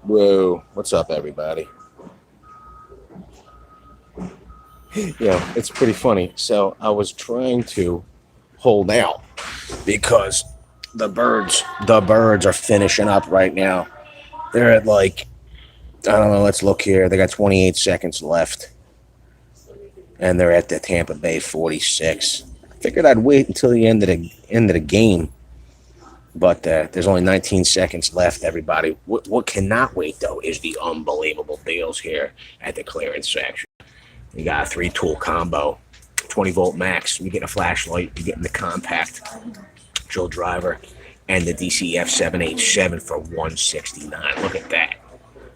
Whoa, what's up, everybody? Yeah, it's pretty funny. So I was trying to hold out because the birds are finishing up right now. They're at like, I don't know, let's look here. They got 28 seconds left, and they're at the Tampa Bay 46. I figured I'd wait until the end of the game, but there's only 19 seconds left. Everybody, what cannot wait though is the unbelievable deals here at the clearance section. You got a 3-tool combo, 20-volt max. You get a flashlight. You get the compact drill driver and the DCF 787 for 169. Look at that.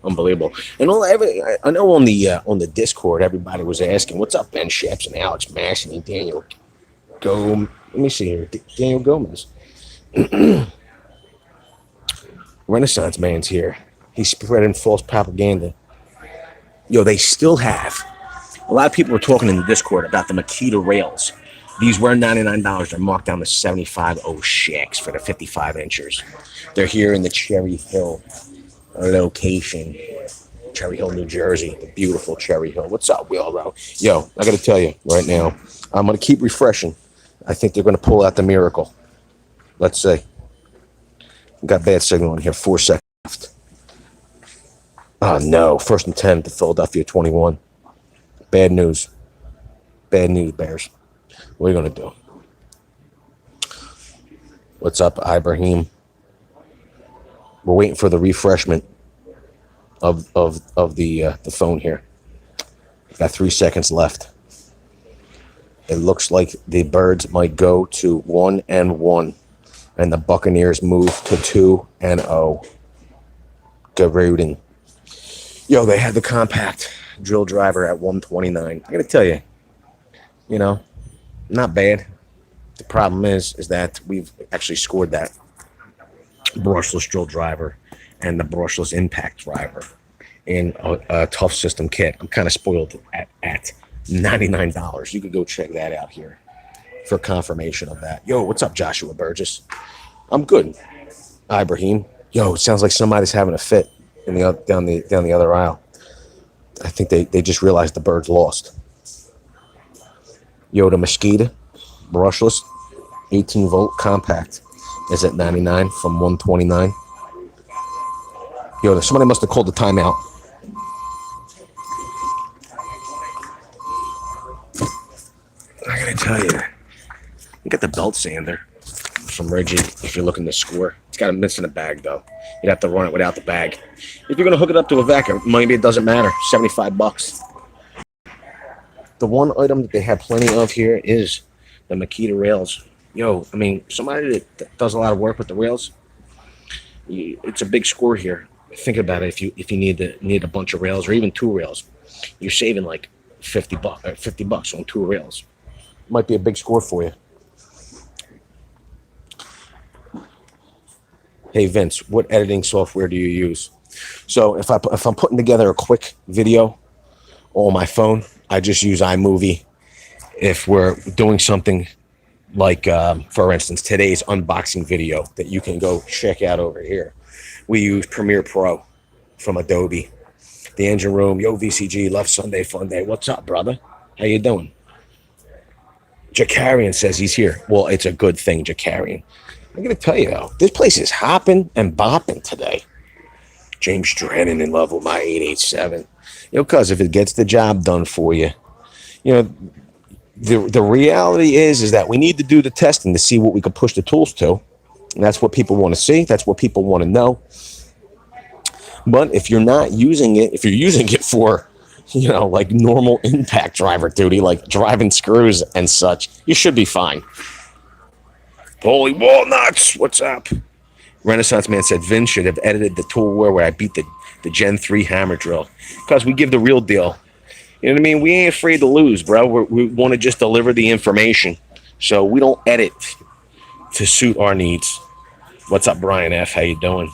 Unbelievable. And I know on the Discord, everybody was asking, what's up, Ben Sheps and Alex Massey and Daniel Gomez? Let me see here. Daniel Gomez. Renaissance man's here. He's spreading false propaganda. Yo, they still have. A lot of people were talking in the Discord about the Makita rails. These were $99. They're marked down to $75.06 for the 55 inchers. They're here in the Cherry Hill location. Cherry Hill, New Jersey. The beautiful Cherry Hill. What's up, Wheelrow? Yo, I got to tell you right now, I'm going to keep refreshing. I think they're going to pull out the miracle. Let's see. Got bad signal in here. 4 seconds left. Oh, no. 1st and 10 to Philadelphia 21. Bad news. Bad news, Bears. What are you going to do? What's up, Ibrahim? We're waiting for the refreshment of the phone here. Got 3 seconds left. It looks like the Birds might go to 1-1, and the Buccaneers move to 2-0. Garudin. Yo, they had the compact drill driver at 129. I gotta tell you, not bad. The problem is that we've actually scored that brushless drill driver and the brushless impact driver in a tough system kit. I'm kind of spoiled at $99. You could go check that out here for confirmation of that. Yo, what's up, Joshua Burgess? I'm good. Ibrahim. Yo, it sounds like somebody's having a fit down the other aisle. I think they just realized the Birds lost. Yo, the Mosquito brushless 18-volt compact is at 99 from 129. Yo, somebody must have called the timeout. I gotta tell you, you got the belt sander from Reggie if you're looking to score. It's got a miss in the bag though. You'd have to run it without the bag. If you're gonna hook it up to a vacuum, maybe it doesn't matter. $75. The one item that they have plenty of here is the Makita rails. Yo, I mean, somebody that does a lot of work with the rails, it's a big score here. Think about it. If you need a bunch of rails or even 2 rails, you're saving like $50 on 2 rails. Might be a big score for you. Hey Vince, what editing software do you use? So if I'm putting together a quick video on my phone, I just use iMovie. If we're doing something like, for instance, today's unboxing video that you can go check out over here, we use Premiere Pro from Adobe. The Engine Room, yo VCG, love Sunday Funday. What's up, brother? How you doing? Jakarian says he's here. Well, it's a good thing, Jakarian. I'm going to tell you, though, this place is hopping and bopping today. James Drennan in love with my 887. Because if it gets the job done for you, the reality is that we need to do the testing to see what we can push the tools to. And that's what people want to see. That's what people want to know. But if you're not using it, if you're using it for, like normal impact driver duty, like driving screws and such, you should be fine. Holy walnuts! What's up? Renaissance Man said Vin should have edited the tool where I beat the Gen 3 hammer drill. Because we give the real deal. You know what I mean? We ain't afraid to lose, bro. We want to just deliver the information. So we don't edit to suit our needs. What's up, Brian F? How you doing?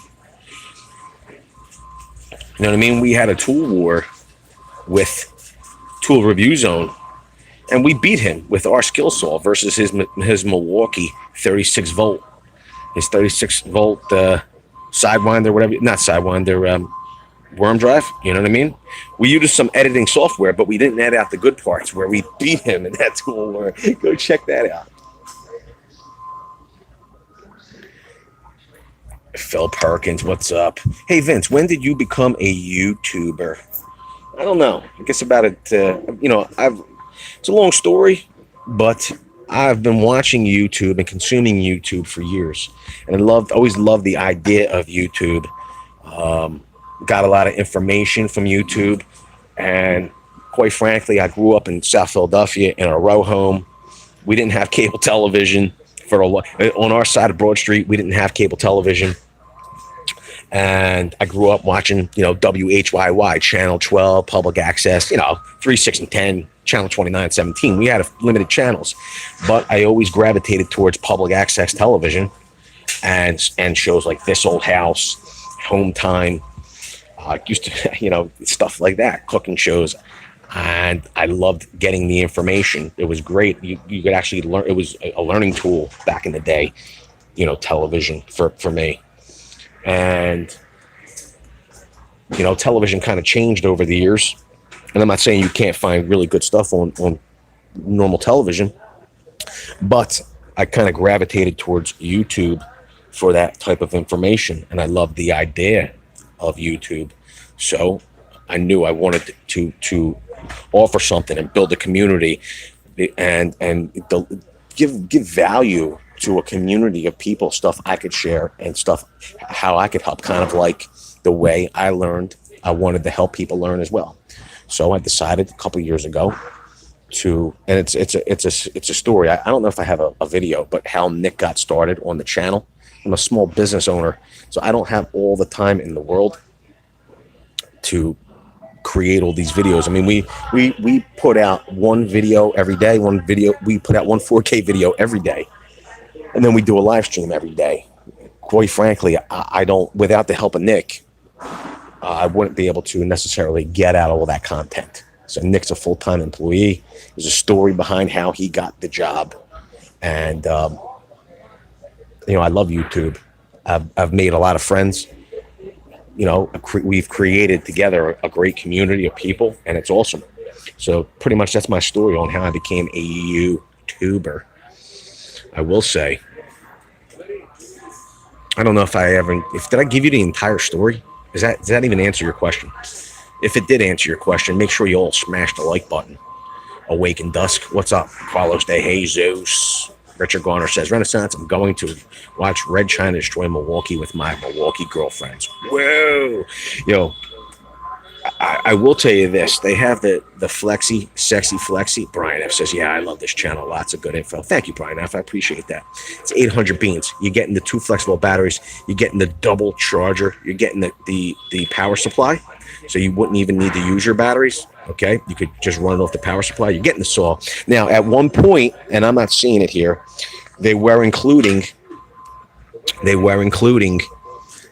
You know what I mean? We had a tool war with Tool Review Zone, and we beat him with our skill saw versus his Milwaukee 36 volt. His 36 volt sidewinder, whatever, not sidewinder, Worm Drive, you know what I mean? We used some editing software, but we didn't edit out the good parts where we beat him in that tool. Go check that out. Phil Perkins, what's up? Hey Vince, when did you become a YouTuber? I don't know. I guess about it. I've it's a long story, but I've been watching YouTube and consuming YouTube for years, and always loved the idea of YouTube. Got a lot of information from YouTube, and quite frankly, I grew up in South Philadelphia in a row home. We didn't have cable television on our side of Broad Street. We didn't have cable television. And I grew up watching, WHYY, Channel 12, public access, 3, 6, and 10, Channel 29, 17. We had limited channels, but I always gravitated towards public access television and shows like This Old House, Home Time, used to, stuff like that, cooking shows. And I loved getting the information. It was great. You could actually learn. It was a learning tool back in the day, television for me. And, television kind of changed over the years. And I'm not saying you can't find really good stuff on normal television, but I kind of gravitated towards YouTube for that type of information. And I loved the idea of YouTube. So I knew I wanted to offer something and build a community and give value to a community of people, stuff I could share and stuff how I could help, kind of like the way I learned. I wanted to help people learn as well. So I decided a couple of years ago and it's a story. I don't know if I have a video, but how Nick got started on the channel. I'm a small business owner, so I don't have all the time in the world to create all these videos. I mean, we put out one video every day. We put out one 4K video every day. And then we do a live stream every day. Quite frankly, I don't, without the help of Nick, I wouldn't be able to necessarily get out all that content. So Nick's a full-time employee. There's a story behind how he got the job. And, I love YouTube. I've made a lot of friends. We've created together a great community of people, and it's awesome. So pretty much that's my story on how I became a YouTuber. I will say, I don't know if did I give you the entire story? Does that even answer your question? If it did answer your question, make sure you all smash the like button. Awake in Dusk, what's up? Carlos De Jesus. Richard Garner says, Renaissance, I'm going to watch Red China destroy Milwaukee with my Milwaukee girlfriends. Whoa. I will tell you this. They have the Flexi, Sexy Flexi. Brian F. says, yeah, I love this channel. Lots of good info. Thank you, Brian F. I appreciate that. It's 800 beans. You're getting the 2 flexible batteries. You're getting the double charger. You're getting the power supply. So you wouldn't even need to use your batteries. Okay. You could just run it off the power supply. You're getting the saw. Now, at one point, and I'm not seeing it here, they were including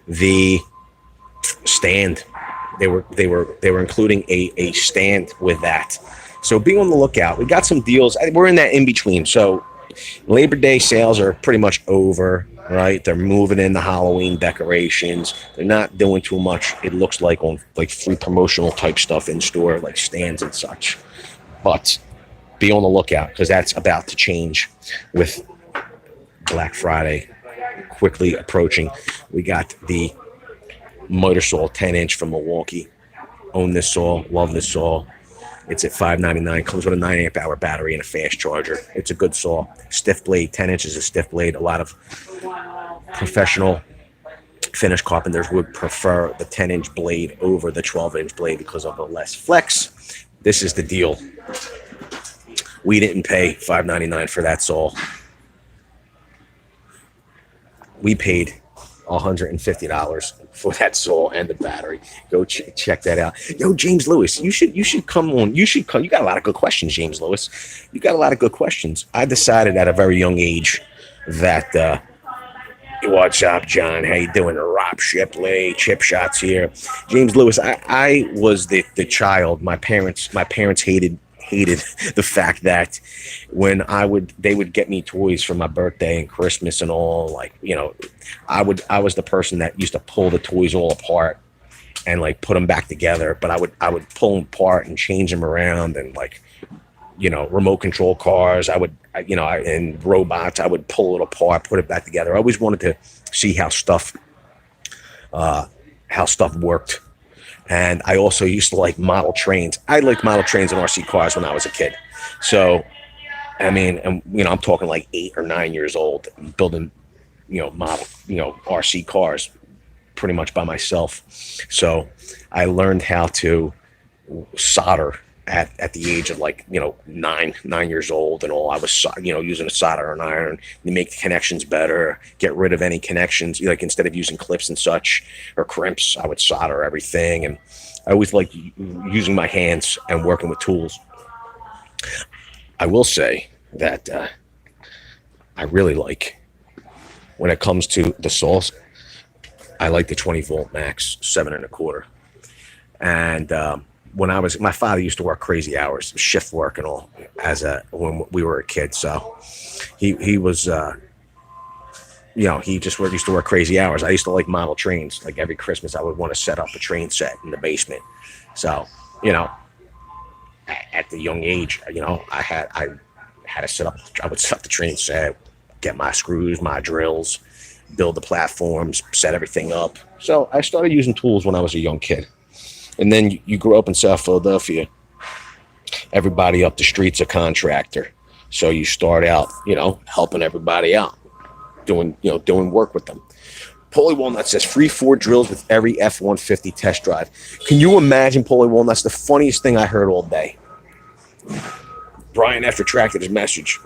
the stand. They were including a stand with that. So be on the lookout. We got some deals. We're in that in between. So Labor Day sales are pretty much over, right? They're moving in the Halloween decorations. They're not doing too much, it looks like, on like free promotional type stuff in store, like stands and such. But be on the lookout, because that's about to change with Black Friday quickly approaching. We got the Motor Saw 10-inch from Milwaukee. Own this saw, love this saw. It's at $5.99. Comes with a 9 amp hour battery and a fast charger. It's a good saw. Stiff blade, 10 inches of stiff blade. A lot of professional finish carpenters would prefer the 10-inch blade over the 12-inch blade because of the less flex. This is the deal. We didn't pay $5.99 for that saw. We paid $150 for that saw and the battery. Go check that out. Yo, James Lewis, you should come on. You should come. You got a lot of good questions, James Lewis. You got a lot of good questions. I decided at a very young age that what's up, John? How you doing? Rob Shipley, Chip Shots here. James Lewis, I was the child. My parents hated the fact that when they would get me toys for my birthday and Christmas and all, like, I was the person that used to pull the toys all apart and like put them back together. But I would pull them apart and change them around, and like, remote control cars. And robots. I would pull it apart, put it back together. I always wanted to see how stuff worked. And I also used to like model trains. I liked model trains and RC cars when I was a kid. So, I mean, and I'm talking like 8 or 9 years old, building, model, RC cars pretty much by myself. So I learned how to solder at the age of like, 9 years old and all. I was, using a solder and iron to make the connections better, get rid of any connections. Like instead of using clips and such or crimps, I would solder everything. And I always liked using my hands and working with tools. I will say that I really like, when it comes to the saws, I like the 20 volt max 7 1/4. And when my father used to work crazy hours, shift work and all, when we were a kid. So he was, he just used to work crazy hours. I used to like model trains. Like every Christmas, I would want to set up a train set in the basement. So, at the young age, I had to set up. I would set up the train set, get my screws, my drills, build the platforms, set everything up. So I started using tools when I was a young kid. And then you grew up in South Philadelphia. Everybody up the street's a contractor. So you start out, helping everybody out, doing work with them. Paulie Walnut says free 4 drills with every F-150 test drive. Can you imagine, Paulie Walnut? That's the funniest thing I heard all day. Brian F. retracted his message.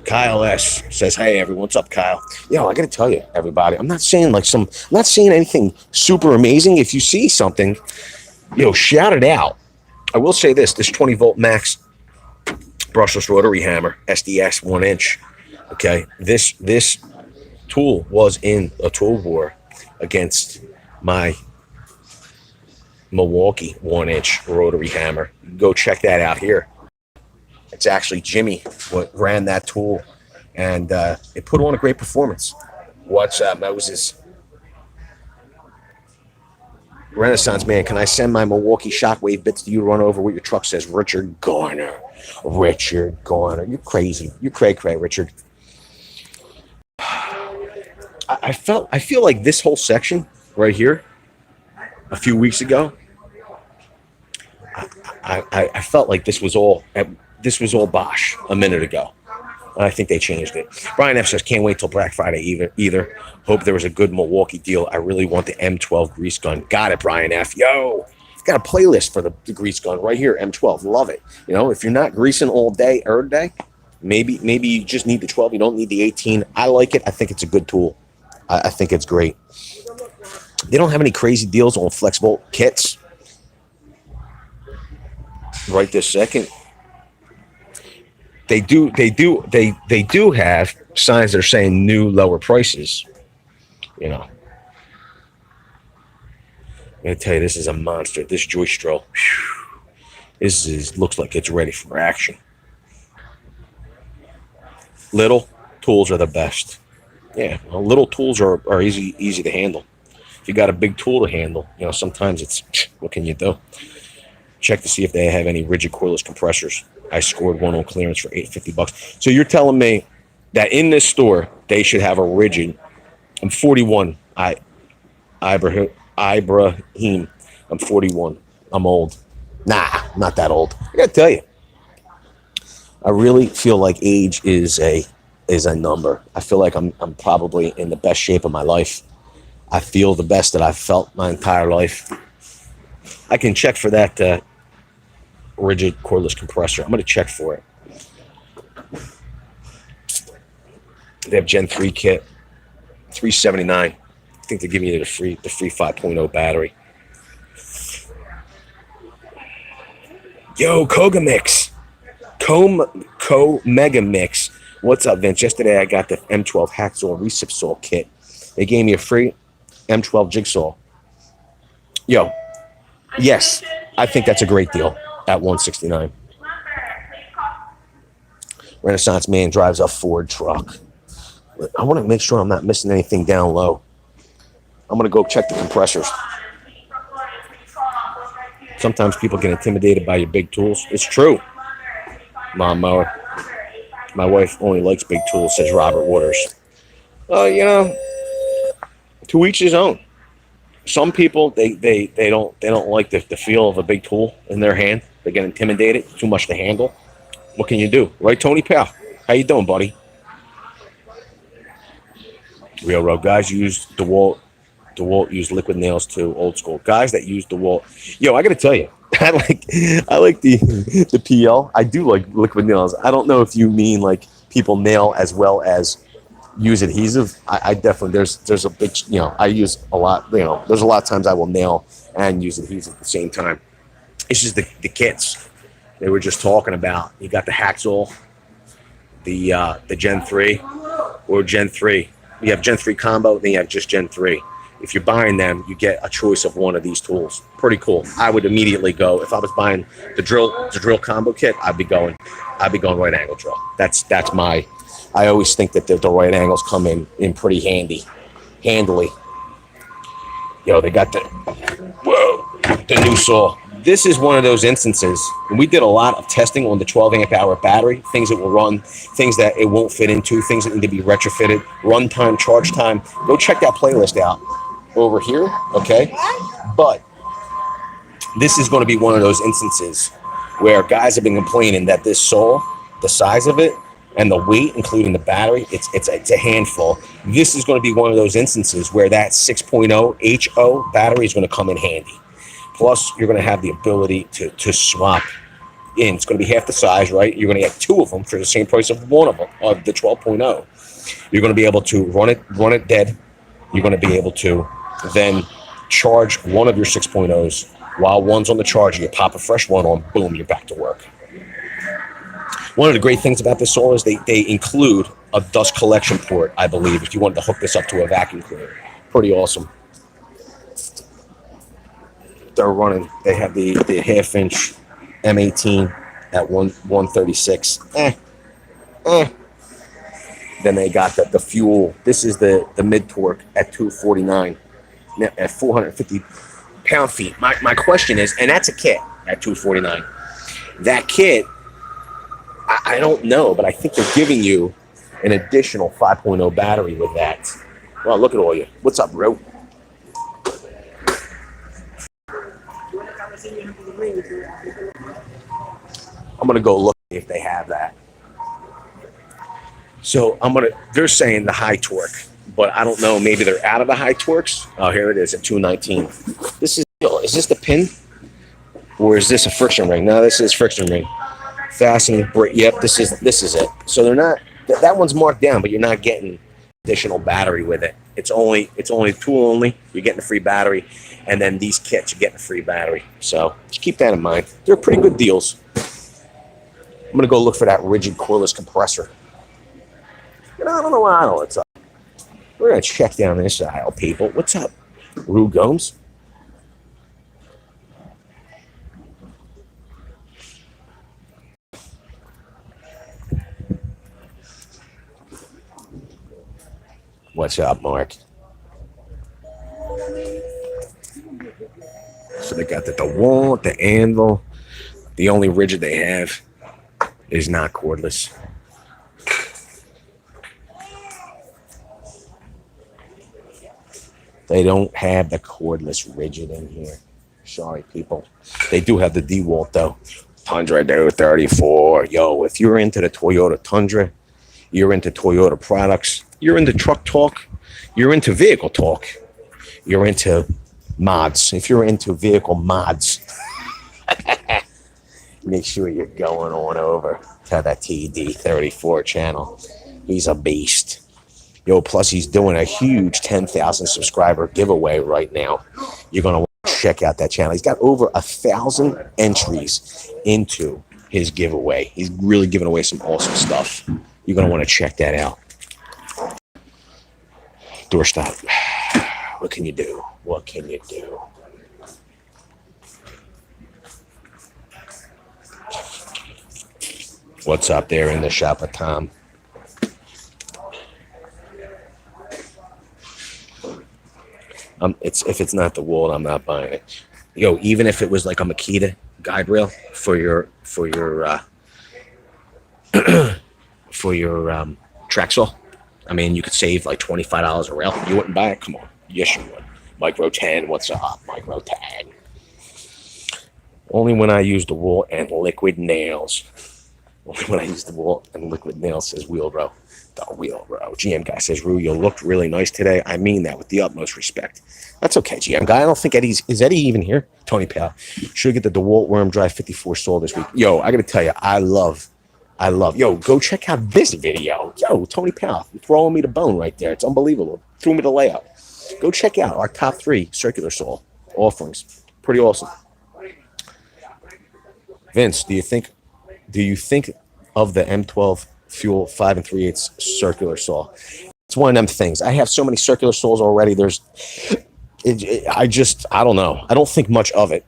Kyle S. says, hey, everyone, what's up, Kyle? I got to tell you, everybody, I'm not saying anything super amazing. If you see something, shout it out. I will say this 20 volt max brushless rotary hammer, SDS 1 inch. Okay. This tool was in a tool war against my Milwaukee 1 inch rotary hammer. Go check that out here. It's actually Jimmy what ran that tool, and it put on a great performance. What's up, Moses? Renaissance man, can I send my Milwaukee Shockwave bits to you to run over what your truck says? Richard Garner. You're crazy. You're cray, Richard. I feel like this whole section right here, a few weeks ago, I felt like this was all Bosch a minute ago. I think they changed it. Brian F. says, can't wait till Black Friday either. Hope there was a good Milwaukee deal. I really want the M12 grease gun. Got it, Brian F. Yo, got a playlist for the grease gun right here, M12. Love it. If you're not greasing all day, every day, maybe you just need the 12. You don't need the 18. I like it. I think it's a good tool. I think it's great. They don't have any crazy deals on flexible kits right this second. They do have signs that are saying new lower prices. I'm gonna tell you, this is a monster. This Joystro, looks like it's ready for action. Little tools are the best. Yeah, little tools are easy to handle. If you got a big tool to handle, sometimes it's, what can you do? Check to see if they have any rigid cordless compressors. I scored one on clearance for $850. So you're telling me that in this store they should have a rigid. I'm 41. Ibrahim. I'm 41. I'm old. Nah, not that old. I gotta tell you, I really feel like age is a number. I feel like I'm probably in the best shape of my life. I feel the best that I've felt my entire life. I can check for that rigid cordless compressor. I'm going to check for it. They have Gen 3 kit, $379. I think they give you the free 5.0 battery. Yo, Kogamix. Mega Mix. What's up, Vince? Yesterday I got the M12 Hacksaw Recip Saw kit. They gave me a free M12 jigsaw. Yo, yes, I think that's a great deal at $169. Renaissance man drives a Ford truck. I want to make sure I'm not missing anything down low. I'm going to go check the compressors. Sometimes people get intimidated by your big tools. It's true. Mom mower. My wife only likes big tools, says Robert Waters. Well, to each his own. Some people they don't like the feel of a big tool in their hand. They get intimidated. Too much to handle. What can you do, right, Tony Powell? How you doing, buddy? Railroad guys use DeWalt. DeWalt used liquid nails too. Old school guys that use DeWalt. Yo, I gotta tell you, I like the PL. I do like liquid nails. I don't know if you mean like people nail as well as use adhesive. I definitely there's a big I use a lot. There's a lot of times I will nail and use adhesive at the same time. It's just the kits they were just talking about. You got the hacksaw, the Gen 3 or Gen 3. You have Gen 3 combo, then you have just Gen 3. If you're buying them, you get a choice of one of these tools. Pretty cool. I would immediately go if I was buying the drill combo kit. I'd be going right angle drill. That's my. I always think that the right angles come in pretty handily. They got the new saw. This is one of those instances, and we did a lot of testing on the 12 amp hour battery, things that will run, things that it won't fit into, things that need to be retrofitted, run time, charge time. Go check that playlist out over here, okay? But this is going to be one of those instances where guys have been complaining that this saw, the size of it, and the weight, including the battery, it's a handful. This is going to be one of those instances where that 6.0 HO battery is going to come in handy. Plus, you're going to have the ability to swap in. It's going to be half the size, right? You're going to get two of them for the same price of one of them, of the 12.0. You're going to be able to run it dead. You're going to be able to then charge one of your 6.0s while one's on the charger. You pop a fresh one on, boom, you're back to work. One of the great things about this saw is they include a dust collection port, I believe, if you wanted to hook this up to a vacuum cleaner. Pretty awesome. They're running. They have the half-inch M18 at 136. Then they got the fuel. This is the mid-torque at 249 at 450 pound-feet. My question is, and that's a kit at 249. That kit, I don't know, but I think they're giving you an additional 5.0 battery with that. Well, look at all you. What's up, bro? I'm gonna go look if they have that. So they're saying the high torque, but I don't know, maybe they're out of the high torques. Oh, here it is at 219. Is this the pin? Or is this a friction ring? No, this is friction ring. Fastening, yep, this is it. So they're not, that one's marked down, but you're not getting additional battery with it. It's only tool only. You're getting a free battery. And then these kits, you're getting a free battery. So just keep that in mind. They're pretty good deals. I'm going to go look for that rigid cordless compressor. I don't know why I don't know what's up. We're going to check down this aisle, people. What's up, Rue Gomes? What's up, Mark? So they got the DeWalt, the Anvil. The only rigid they have is not cordless. They don't have the cordless rigid in here. Sorry, people. They do have the DeWalt, though. Tundra, dude, 34. Yo, if you're into the Toyota Tundra, you're into Toyota products, you're into truck talk, you're into vehicle talk, you're into mods. If you're into vehicle mods, make sure you're going on over to the TD34 channel. He's a beast. Yo, plus he's doing a huge 10,000 subscriber giveaway right now. You're going to want to check out that channel. He's got over 1,000 entries into his giveaway. He's really giving away some awesome stuff. You're going to want to check that out. Doorstop. What can you do? What can you do? What's up there in the shop of Tom? If it's not the wool, I'm not buying it. Even if it was like a Makita guide rail for your track saw, I mean, you could save like $25 a rail. You wouldn't buy it? Come on. Yes, you would. Micro 10, what's up? Micro 10. Only when I use the wool and liquid nails. Only when I use the wool and liquid nails, says Wheel Row. The Wheel Row. GM guy says, Rue, you looked really nice today. I mean that with the utmost respect. That's okay, GM guy. I don't think is Eddie even here? Tony Pal. Should get the DeWalt Worm Drive 54 sold this week. Yo, I got to tell you, I love. Yo, go check out this video. Yo, Tony Pal, throwing me the bone right there. It's unbelievable. Threw me the layout. Go check out our top 3 circular saw offerings. Pretty awesome. Vince, do you think of the M12 Fuel 5 3/8 circular saw? It's one of them things. I have so many circular saws already. I don't know. I don't think much of it.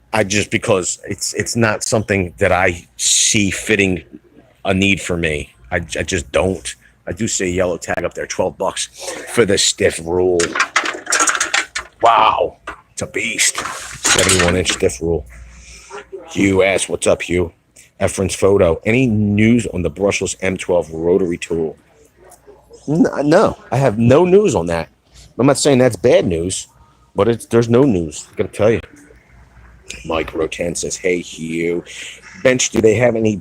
Because it's not something that I see fitting a need for me. I just don't. I do see a yellow tag up there, $12 for the stiff rule. Wow, it's a beast. 71-inch stiff rule. Hugh asks, what's up, Hugh? Efren's photo. Any news on the brushless M12 rotary tool? No, I have no news on that. I'm not saying that's bad news, but there's no news. I gotta tell you. Mike Rotan says, hey, Hugh. Bench, do they have any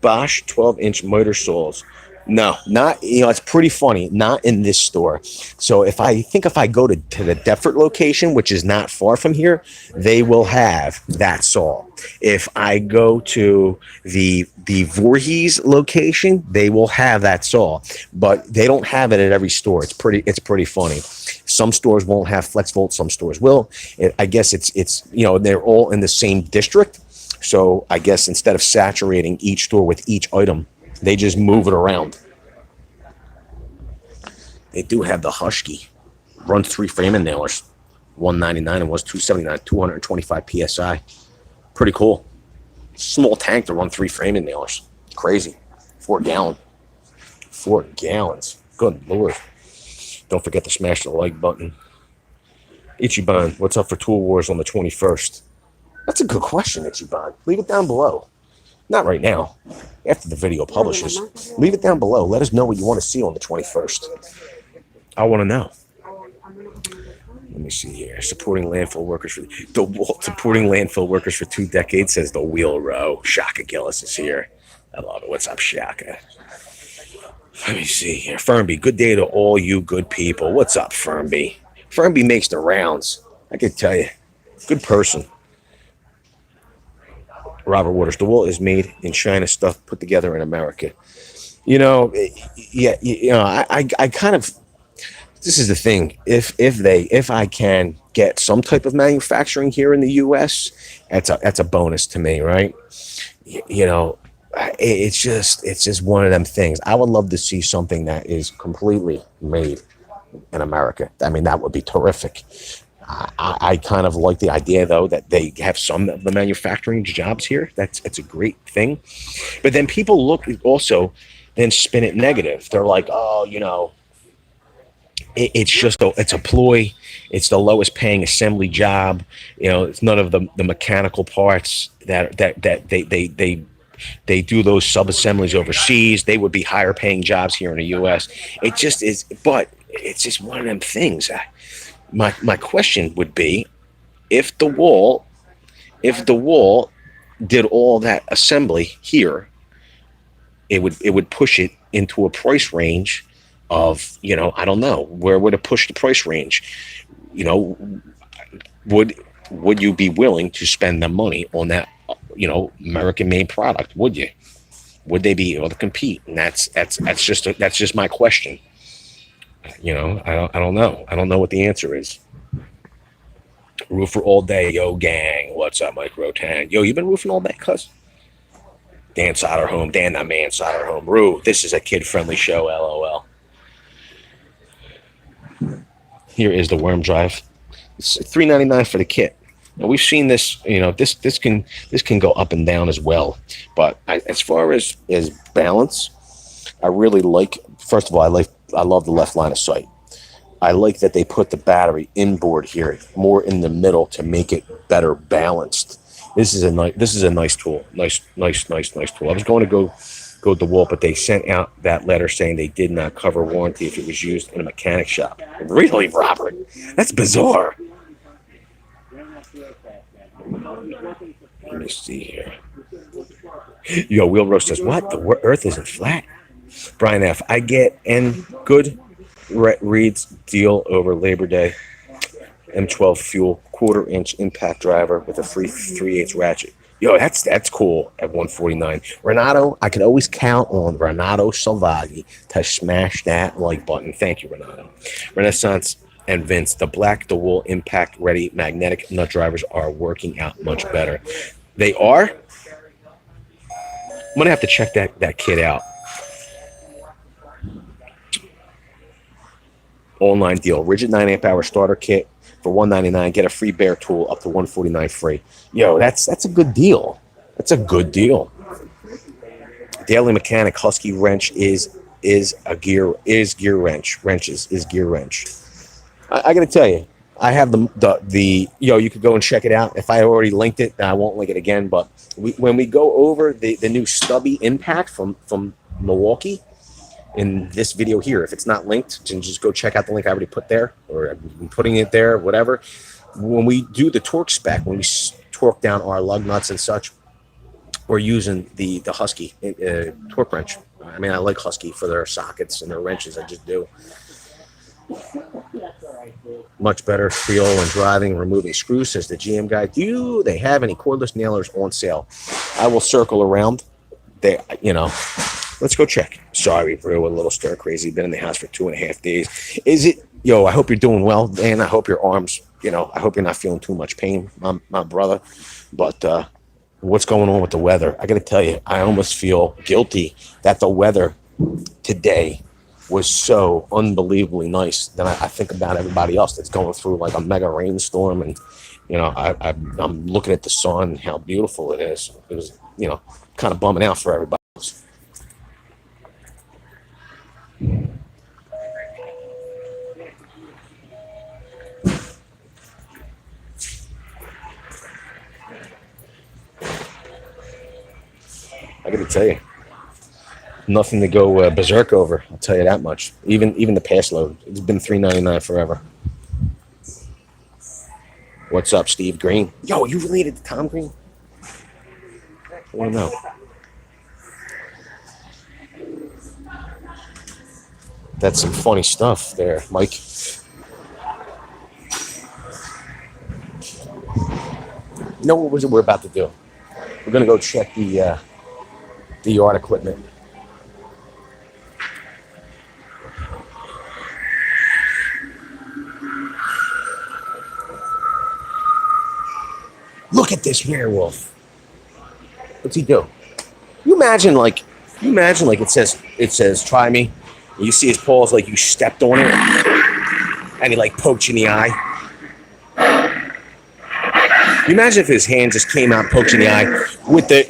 Bosch 12-inch miter saws? No, not, it's pretty funny. Not in this store. So if I go to the Deptford location, which is not far from here, they will have that saw. If I go to the Voorhees location, they will have that saw, but they don't have it at every store. It's pretty funny. Some stores won't have FlexVolt, some stores will. I guess it's they're all in the same district. So I guess instead of saturating each store with each item, they just move it around. They do have the Husky. Runs 3 framing nailers. 199 and was 279, 225 PSI. Pretty cool. Small tank to run 3 framing nailers. Crazy. 4 gallon. 4 gallons. Good Lord. Don't forget to smash the like button. Ichiban, what's up for Tool Wars on the 21st? That's a good question, Ichiban. Leave it down below. Not right now. After the video publishes. Leave it down below. Let us know what you want to see on the 21st. I want to know. Let me see here. Supporting landfill workers for 2 decades, says the Wheel Row. Shaka Gillis is here. I love it. What's up, Shaka? Let me see here. Fernby, good day to all you good people. What's up, Fernby? Fernby makes the rounds. I can tell you. Good person. Robert Waters, the wool is made in China, stuff put together in America. I kind of, this is the thing. If I can get some type of manufacturing here in the U.S., that's a bonus to me, right? It's just one of them things. I would love to see something that is completely made in America. I mean, that would be terrific. I kind of like the idea, though, that they have some of the manufacturing jobs here. It's a great thing. But then people look also, then spin it negative. They're like, it's a ploy. It's the lowest paying assembly job. It's none of the mechanical parts that they do those sub-assemblies overseas. They would be higher paying jobs here in the U.S. It just is, but it's just one of them things. My question would be, if the wall did all that assembly here, it would push it into a price range of, I don't know, where would it push the price range? Would you be willing to spend the money on that, American made product? Would you? Would they be able to compete? And that's just my question. I don't know. I don't know what the answer is. Roofer all day, yo gang. What's up, Mike Rotan? Yo, you been roofing all day, cuz? Dan Soderholm, Dan the man Soderholm. Roo, this is a kid-friendly show, LOL. Here is the worm drive. It's $3.99 for the kit. Now we've seen this. This can go up and down as well. But as far as balance, I really like. First of all, I love the left line of sight. I like that they put the battery inboard here, more in the middle, to make it better balanced. This is a nice tool. Nice tool. I was going to go to DeWalt, but they sent out that letter saying they did not cover warranty if it was used in a mechanic shop. Really, Robert? That's bizarre. Let me see here. Yo, Wheel Roast says, what? The Earth isn't flat? Brian F. I get N good reads deal over Labor Day. M12 fuel, 1/4-inch impact driver with a free 3/8 ratchet. Yo, that's cool at 149. Renato, I can always count on Renato Salvaggi to smash that like button. Thank you, Renato. Renaissance and Vince, the black DeWalt impact ready magnetic nut drivers are working out much better. They are? I'm gonna have to check that kit out. Online deal. Rigid 9 amp hour starter kit for $199. Get a free bare tool up to $149 free. Yo, that's a good deal. That's a good deal. Daily Mechanic Husky wrench is gear wrench. Is gear wrench. I gotta tell you, I have the you could go and check it out. If I already linked it, I won't link it again. But when we go over the new stubby impact from Milwaukee in this video here, if it's not linked, then just go check out the link I already put there, or I'm putting it there, whatever. When we do the torque spec, when we torque down our lug nuts and such, we're using the Husky torque wrench. I mean, I like Husky for their sockets and their wrenches. I just do. Much better feel when driving and removing screws, says the GM guy. Do they have any cordless nailers on sale? I will circle around. Let's go check. Sorry, bro, a little stir crazy. Been in the house for 2.5 days. Is it? Yo, I hope you're doing well, man. I hope your arms, I hope you're not feeling too much pain, my brother. But what's going on with the weather? I got to tell you, I almost feel guilty that the weather today was so unbelievably nice. Then I think about everybody else that's going through like a mega rainstorm, and I'm looking at the sun and how beautiful it is. It was kind of bumming out for everybody else. I got to tell you, nothing to go berserk over. I'll tell you that much. Even the pass load, it's been $3.99 forever. What's up, Steve Green? Yo, you related to Tom Green? I want to know. That's some funny stuff there, Mike. You know what was it we're about to do? We're gonna go check the yard equipment. Look at this werewolf. What's he do? You imagine like it says try me. You see his paws like you stepped on it, and he like poked you in the eye. You imagine if his hand just came out and poked you in the eye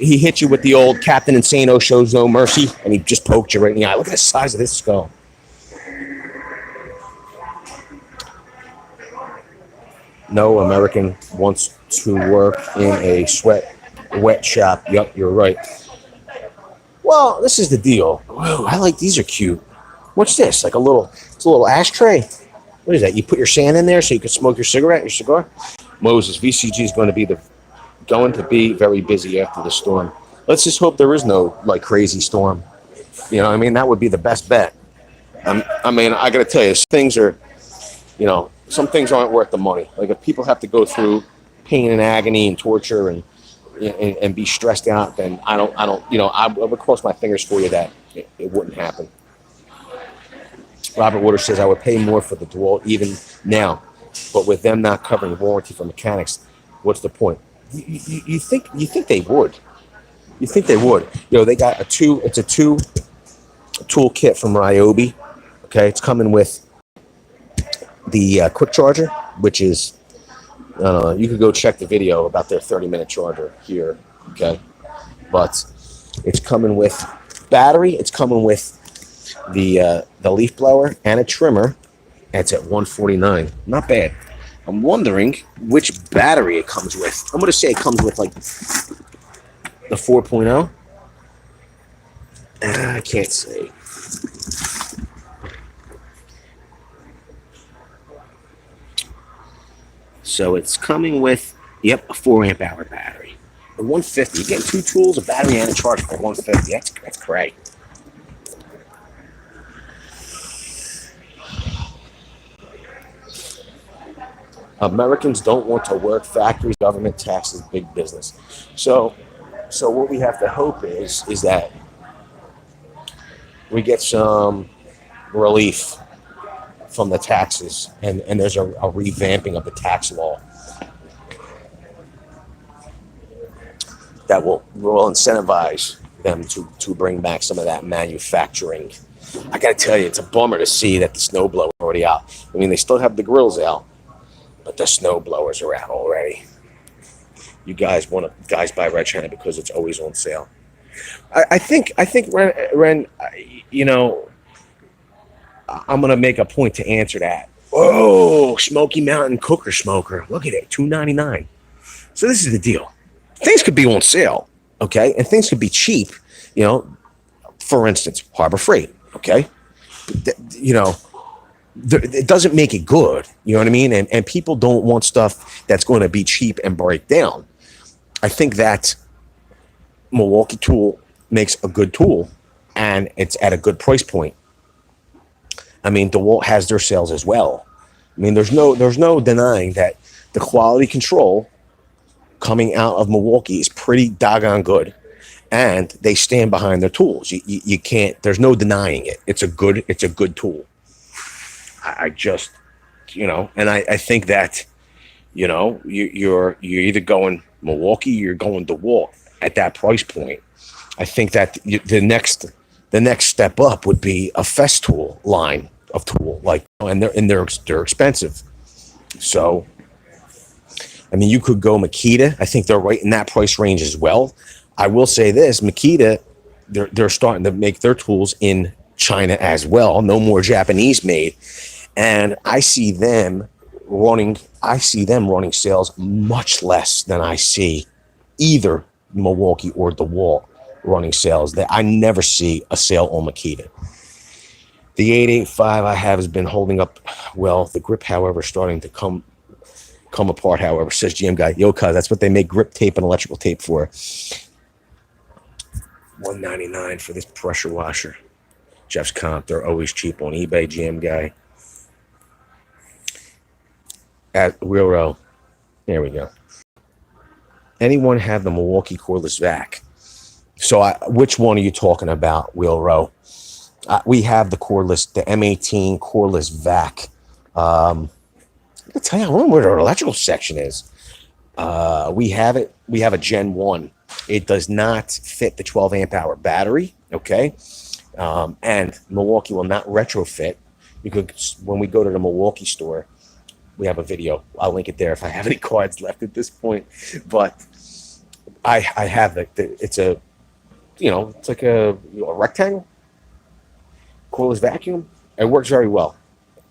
he hit you with the old Captain Insano shows no mercy, and he just poked you right in the eye. Look at the size of this skull. No American wants to work in a wet shop. Yup, you're right. Well, this is the deal. Whoa, I like these are cute. What's this? It's a little ashtray. What is that? You put your sand in there so you can smoke your cigar? Moses, VCG is going to be very busy after the storm. Let's just hope there is no crazy storm. You know what I mean? That would be the best bet. I mean, I got to tell you, some things aren't worth the money. Like if people have to go through pain and agony and torture and be stressed out, then I would cross my fingers for you that it wouldn't happen. Robert Waters says, I would pay more for the DeWalt even now, but with them not covering warranty for mechanics, what's the point? You think they would? You think they would? They got it's a two tool kit from Ryobi. Okay, it's coming with the quick charger, which is you could go check the video about their 30-minute charger here. Okay, but it's coming with battery. It's coming with the leaf blower and a trimmer. It's at $149. Not bad. I'm wondering which battery it comes with. I'm going to say it comes with like the 4.0. I can't say. So it's coming with, yep, a 4 amp hour battery. The 150. You get two tools, a battery, and a charger for 150. That's great. Americans don't want to work. Factories, government, taxes, big business. So what we have to hope is that we get some relief from the taxes, and there's a revamping of the tax law that will incentivize them to bring back some of that manufacturing. I gotta tell you, it's a bummer to see that the snowblower is already out. I mean, they still have the grills out, but the snow blowers are out already. You guys buy Red China because it's always on sale. I think Ren, you know, I'm gonna make a point to answer that. Oh, Smoky Mountain Cooker Smoker. Look at it, $2.99. So this is the deal. Things could be on sale, okay, and things could be cheap. You know, for instance, Harbor Freight, okay. You know, it doesn't make it good. You know what I mean? And people don't want stuff that's going to be cheap and break down. I think that Milwaukee Tool makes a good tool, and it's at a good price point. I mean, DeWalt has their sales as well. I mean, there's no denying that the quality control coming out of Milwaukee is pretty doggone good, and they stand behind their tools. You can't. There's no denying it. It's a good tool. I just, you know, and I think that, you know, you're either going Milwaukee, you're going DeWalt at that price point. I think that the next step up would be a Festool line of tool, like, and they're expensive. So, I mean, you could go Makita. I think they're right in that price range as well. I will say this: Makita, they're starting to make their tools in China as well. No more Japanese made, and I see them running sales much less than I see either Milwaukee or DeWalt running sales. That I never see a sale on Makita. The 885 I have has been holding up well. The grip, however, starting to come apart. However, says GM guy, yo, cuz that's what they make grip tape and electrical tape for. $199 for this pressure washer. Jeff's Comp, they're always cheap on eBay. GM guy at Wheel Row. There we go. Anyone have the Milwaukee cordless vac? So which one are you talking about, Wheel Row? We have the cordless, the M18 cordless vac. I can tell you, I don't know where the electrical section is. We have it. We have a Gen 1. It does not fit the 12 amp hour battery. Okay. And Milwaukee will not retrofit, because when we go to the Milwaukee store, we have a video. I'll link it there if I have any cards left at this point. But I have it. It's a, you know, it's like a rectangle cordless vacuum. It works very well.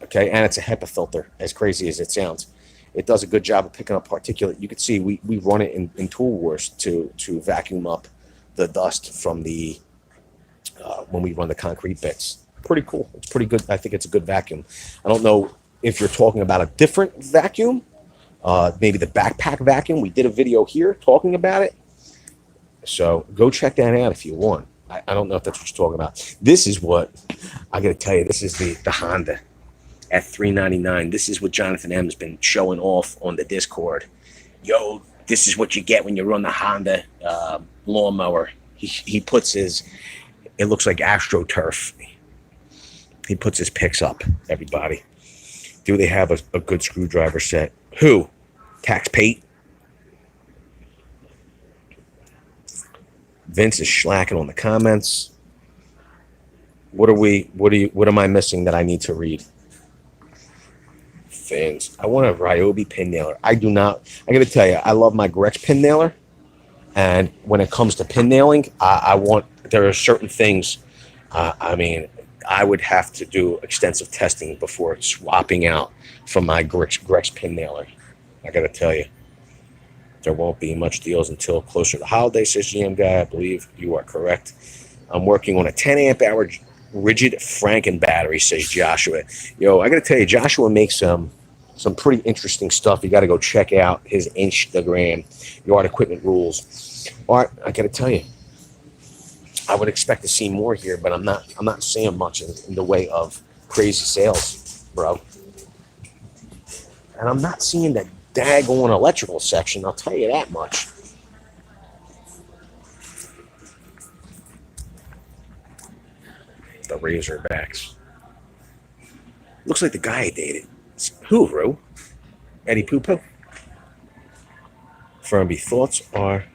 Okay, and it's a HEPA filter, as crazy as it sounds. It does a good job of picking up particulate. You can see we run it in Tool Wars to vacuum up the dust from the when we run the concrete bits. Pretty cool. It's pretty good. I think it's a good vacuum. I don't know if you're talking about a different vacuum, maybe the backpack vacuum. We did a video here talking about it. So go check that out if you want. I don't know if that's what you're talking about. This is what I got to tell you. This is the Honda at $399. This is what Jonathan M has been showing off on the Discord. Yo, this is what you get when you run the Honda lawnmower. He puts his, it looks like AstroTurf. He puts his picks up, everybody. Do they have a good screwdriver set? Who? Tax Pate? Vince is slacking on the comments. What am I missing that I need to read? Things. I want a Ryobi pin nailer. I do not. I got to tell you, I love my Gretsch pin nailer. And when it comes to pin nailing, there are certain things. I mean, I would have to do extensive testing before swapping out from my Grex pin nailer. I got to tell you, there won't be much deals until closer to the holiday, says GM Guy. I believe you are correct. I'm working on a 10 amp hour rigid Franken battery, says Joshua. Yo, I got to tell you, Joshua makes some pretty interesting stuff. You got to go check out his Instagram, Yard Equipment Rules. Art, I got to tell you, I would expect to see more here, but I'm not seeing much in the way of crazy sales, bro. And I'm not seeing that daggone electrical section, I'll tell you that much. The Razorbacks. Looks like the guy I dated. Who, Roo? Eddie Poo-Poo? Fernby, thoughts are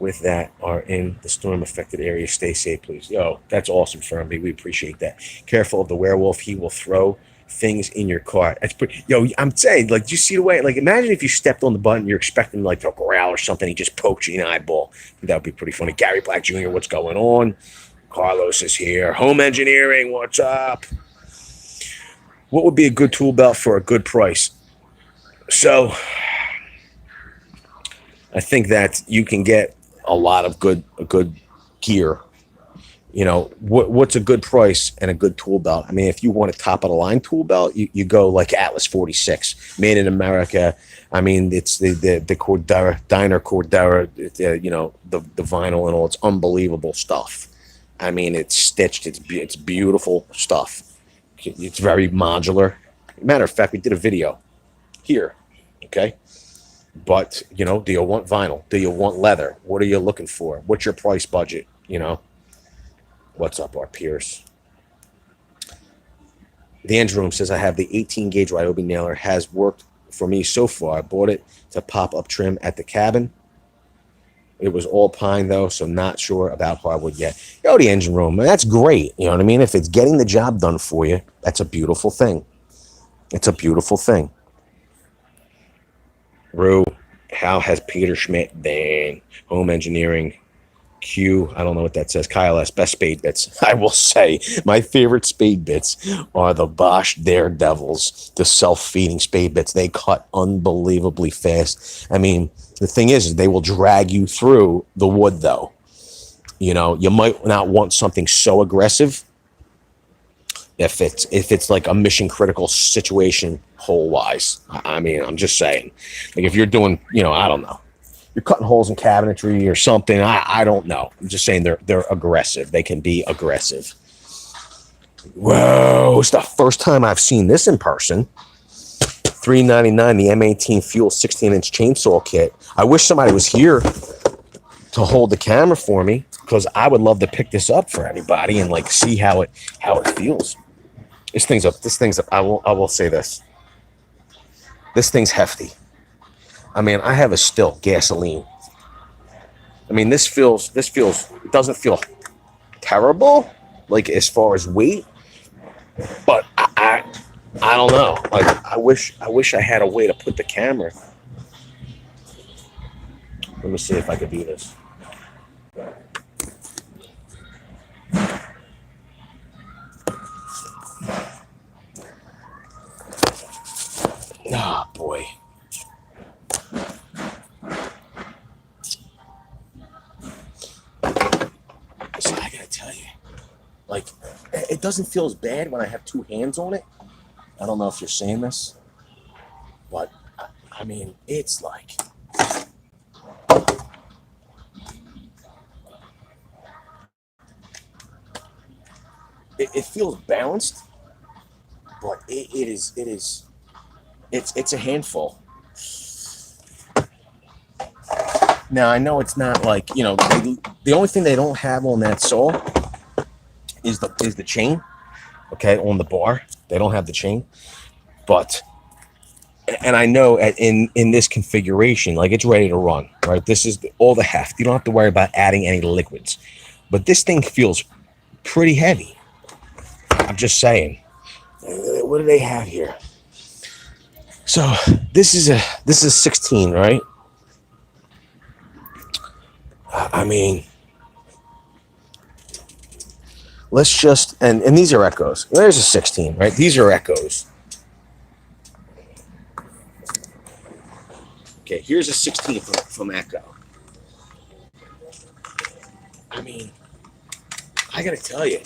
with that are in the storm affected area. Stay safe, please. Yo, that's awesome, Fernby. We appreciate that. Careful of the werewolf. He will throw things in your car. That's pretty. Yo, I'm saying, like, do you see the way? Like, imagine if you stepped on the button, you're expecting like to growl or something. He just poked you in the eyeball. That would be pretty funny. Gary Black Jr., what's going on? Carlos is here. Home Engineering, what's up? What would be a good tool belt for a good price? So, I think that you can get a lot of good gear. You know, what's a good price and a good tool belt? I mean, if you want a top of the line tool belt, you go like Atlas 46, made in America. I mean, it's the Cordera, Diner Cordera, you know, the vinyl and all. It's unbelievable stuff. I mean, it's stitched. It's beautiful stuff. It's very modular. Matter of fact, we did a video here. Okay. But, you know, do you want vinyl? Do you want leather? What are you looking for? What's your price budget? You know, what's up, our Pierce? The engine room says I have the 18 gauge Ryobi nailer. Has worked for me so far. I bought it to pop up trim at the cabin. It was all pine though, so not sure about hardwood yet. Yo, the engine room, man, that's great. You know what I mean? If it's getting the job done for you, that's a beautiful thing. It's a beautiful thing. Rue, how has Peter Schmidt been? Home Engineering. Q, I don't know what that says. Kyle S, best spade bits. I will say my favorite spade bits are the Bosch Daredevils, the self-feeding spade bits. They cut unbelievably fast. I mean, the thing is they will drag you through the wood, though. You know, you might not want something so aggressive if it's like a mission critical situation hole wise. I mean, I'm just saying, like if you're doing, you know, I don't know, you're cutting holes in cabinetry or something. I don't know. I'm just saying they're aggressive. They can be aggressive. Whoa, it's the first time I've seen this in person. $3.99, the M18 Fuel 16-inch chainsaw kit. I wish somebody was here to hold the camera for me because I would love to pick this up for anybody and like see how it feels. This thing's up. I will say this. This thing's hefty. I mean, I have a still gasoline. I mean, this doesn't feel terrible, like as far as weight, but I don't know. Like I wish I had a way to put the camera. Let me see if I could do this. Ah, boy. So I gotta tell you, like, it doesn't feel as bad when I have two hands on it. I don't know if you're seeing this, but I mean, it's like, it feels balanced, but it's a handful. Now I know it's not like, you know, the only thing they don't have on that saw is the chain. Okay, on the bar they don't have the chain, but and I know in this configuration, like it's ready to run. Right, this is all the heft. You don't have to worry about adding any liquids, but this thing feels pretty heavy. I'm just saying. What do they have here? So this is 16, right? I mean, let's just, and these are echoes. There's a 16, right? These are echoes. Okay, here's a 16 from Echo. I mean, I gotta tell you,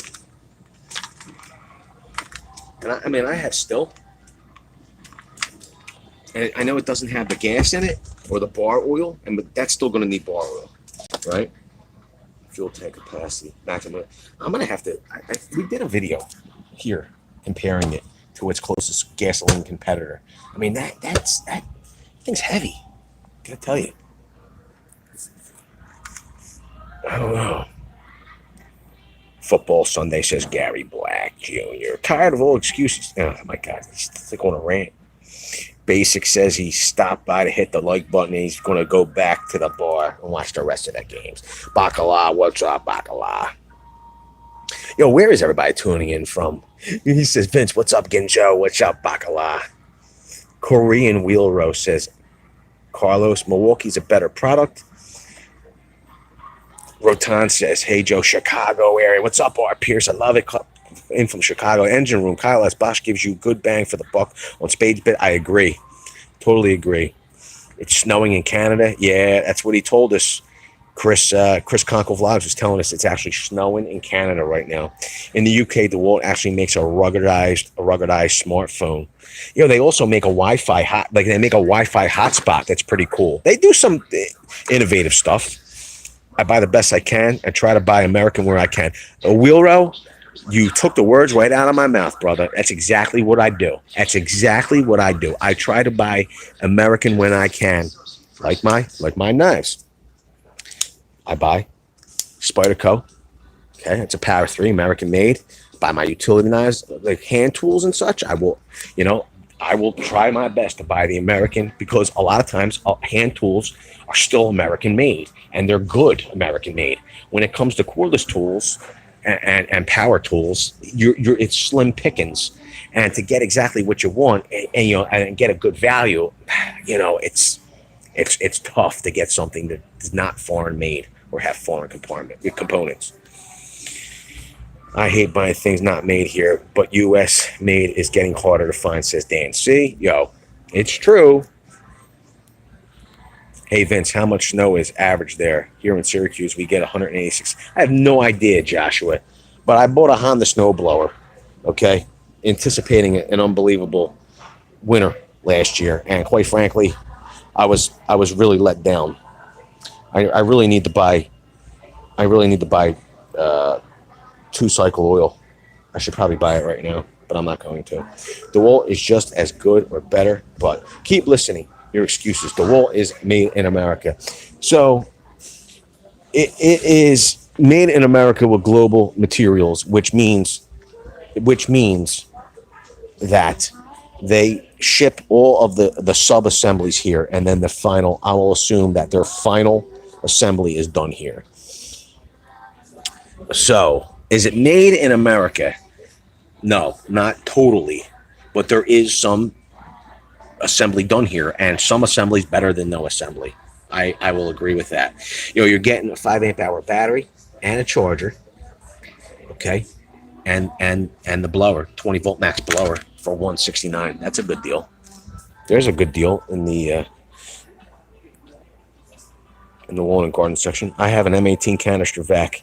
and I mean, I have still, and I know it doesn't have the gas in it or the bar oil, but that's still gonna need bar oil, right? Fuel tank capacity, maximum. I'm gonna have to. We did a video here comparing it to its closest gasoline competitor. I mean, that thing's heavy. Gotta tell you. I don't know. Football Sunday, says Gary Black Jr. Tired of all excuses. Oh my God, he's like on a rant. Basic says he stopped by to hit the like button. And he's going to go back to the bar and watch the rest of the games. Bacala, what's up, Bacala? Yo, where is everybody tuning in from? He says, Vince, what's up, Ginjo? What's up, Bacala? Korean Wheel Roast says, Carlos, Milwaukee's a better product. Rotan says, hey, Joe, Chicago area. What's up, Art Pierce? I love it. In from Chicago. Engine Room. Kyle S. Bosch gives you good bang for the buck on Spades Bit. I agree. Totally agree. It's snowing in Canada. Yeah, that's what he told us. Chris Conkle Vlogs was telling us it's actually snowing in Canada right now. In the UK, DeWalt actually makes a ruggedized smartphone. You know, they also make a Wi-Fi hotspot. That's pretty cool. They do some innovative stuff. I buy the best I can. I try to buy American where I can. A wheel row, you took the words right out of my mouth, brother. That's exactly what I do. I try to buy American when I can. Like my knives. I buy Spyderco. Okay, it's a Power 3, American made. Buy my utility knives, like hand tools and such. I will try my best to buy the American, because a lot of times hand tools are still American made, and they're good American made. When it comes to cordless tools and power tools, it's slim pickings, and to get exactly what you want and get a good value, it's tough to get something that is not foreign made or have foreign components. I hate buying things not made here, but U.S. made is getting harder to find, says Dan. See? It's true. Hey, Vince, how much snow is average there? Here in Syracuse, we get 186. I have no idea, Joshua, but I bought a Honda snowblower, okay, anticipating an unbelievable winter last year, and quite frankly, I was really let down. I really need to buy 2-cycle oil. I should probably buy it right now, but I'm not going to. DeWalt is just as good or better, but keep listening. Your excuses. DeWalt is made in America. So it is made in America with global materials, which means that they ship all of the sub-assemblies here, and then I will assume that their final assembly is done here. So, is it made in America? No, not totally, but there is some assembly done here, and some assemblies better than no assembly. I will agree with that. You're getting a 5 amp hour battery and a charger, okay, and the blower, 20 volt max blower for $169. That's a good deal. There's a good deal in the lawn and garden section. I have an M18 canister vac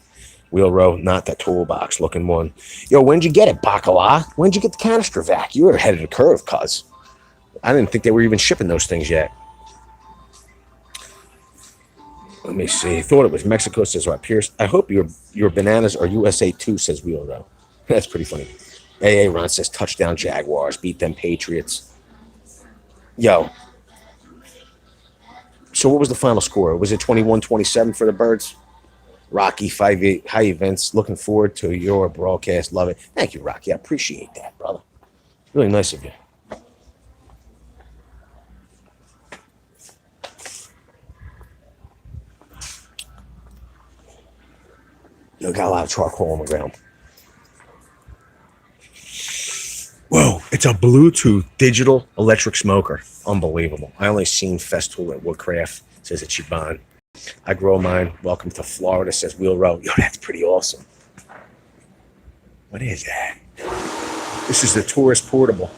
wheel row, not that toolbox looking one. When'd you get it, Bacala? When'd you get the canister vac? You were ahead of the curve, cuz. I didn't think they were even shipping those things yet. Let me see. Thought it was Mexico, says Rob Pierce. I hope your bananas are USA 2, says Wheel Row. That's pretty funny. AA Ron says touchdown Jaguars, beat them Patriots. So what was the final score? Was it 21-27 for the Birds? Rocky 5-8. Hi, Vince. Looking forward to your broadcast. Love it. Thank you, Rocky. I appreciate that, brother. Really nice of you. Got a lot of charcoal on the ground. Whoa, it's a Bluetooth digital electric smoker. Unbelievable. I only seen Festool at Woodcraft, says it's Chiban. I grow mine. Welcome to Florida, says Wheel Row. That's pretty awesome. What is that? This is the tourist portable.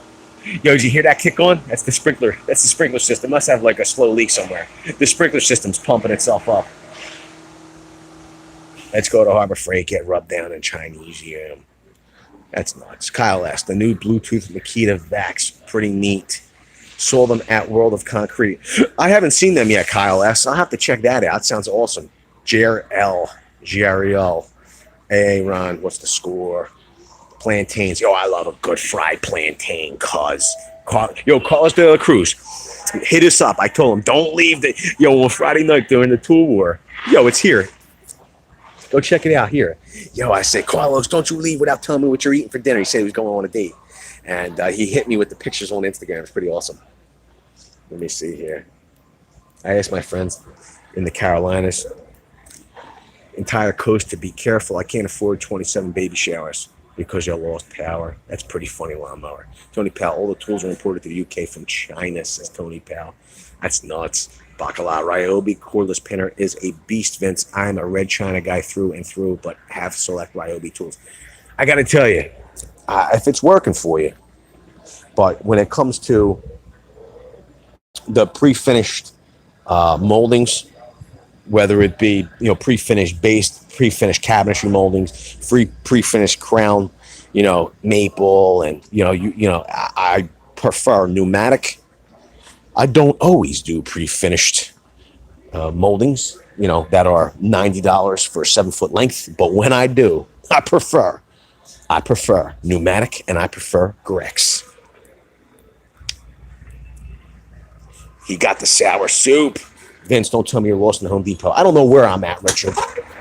Yo, did you hear that kick on? That's the sprinkler. That's the sprinkler system. Must have like a slow leak somewhere. The sprinkler system's pumping itself up. Let's go to Harbor Freight, get rubbed down in Chinese. Yeah, that's nuts. Kyle S. The new Bluetooth Makita Vax. Pretty neat. Saw them at World of Concrete. I haven't seen them yet, Kyle S. I'll have to check that out. Sounds awesome. JRL. GREL. Hey, Ron, what's the score? Plantains. Yo, I love a good fried plantain, cuz. Yo, Carlos de la Cruz, hit us up. I told him, don't leave the... Yo, on Friday night during the tool war. Yo, it's here. Go check it out here. Yo, I said, Carlos, don't you leave without telling me what you're eating for dinner. He said he was going on a date. And he hit me with the pictures on Instagram. It's pretty awesome. Let me see here. I asked my friends in the Carolinas, entire coast, to be careful. I can't afford 27 baby showers because you lost power. That's pretty funny, lawnmower. Tony Powell, all the tools are imported to the UK from China, says Tony Powell. That's nuts. Bacala Ryobi cordless pinner is a beast, Vince. I'm a red China guy through and through, but have select Ryobi tools. I got to tell you, if it's working for you, but when it comes to the pre-finished moldings, whether it be pre-finished base, pre-finished cabinetry moldings, pre-finished crown, maple, and I prefer pneumatic. I don't always do pre-finished moldings, that are $90 for a 7-foot length. But when I do, I prefer pneumatic, and I prefer Grex. He got the sour soup. Vince, don't tell me you're lost in the Home Depot. I don't know where I'm at, Richard.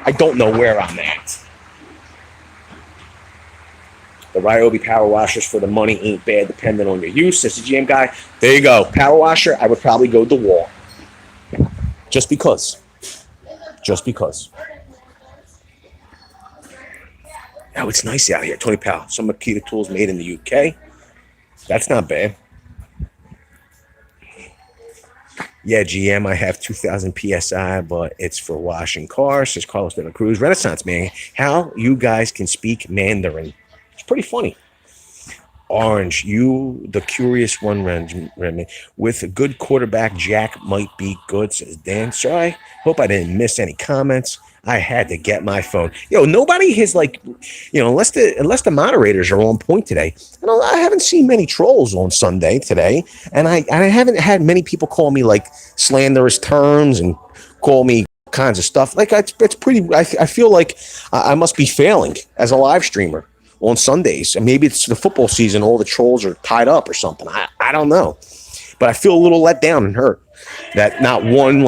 I don't know where I'm at. The Ryobi power washers for the money ain't bad, depending on your use, says the GM guy. There you go. Power washer, I would probably go DeWalt. Just because. Oh, it's nice out here. Tony Powell. Some Makita tools made in the UK. That's not bad. Yeah, GM, I have 2,000 PSI, but it's for washing cars, says Carlos de la Cruz. Renaissance man, how you guys can speak Mandarin. It's pretty funny. Orange, you, the curious one, Remy. With a good quarterback, Jack might be good, says Dan. So I hope I didn't miss any comments. I had to get my phone. Nobody has unless the moderators are on point today. I haven't seen many trolls on Sunday today, and I haven't had many people call me like slanderous terms and call me kinds of stuff. Like it's pretty. I feel like I must be failing as a live streamer on Sundays, and maybe it's the football season. All the trolls are tied up or something. I don't know, but I feel a little let down and hurt that not one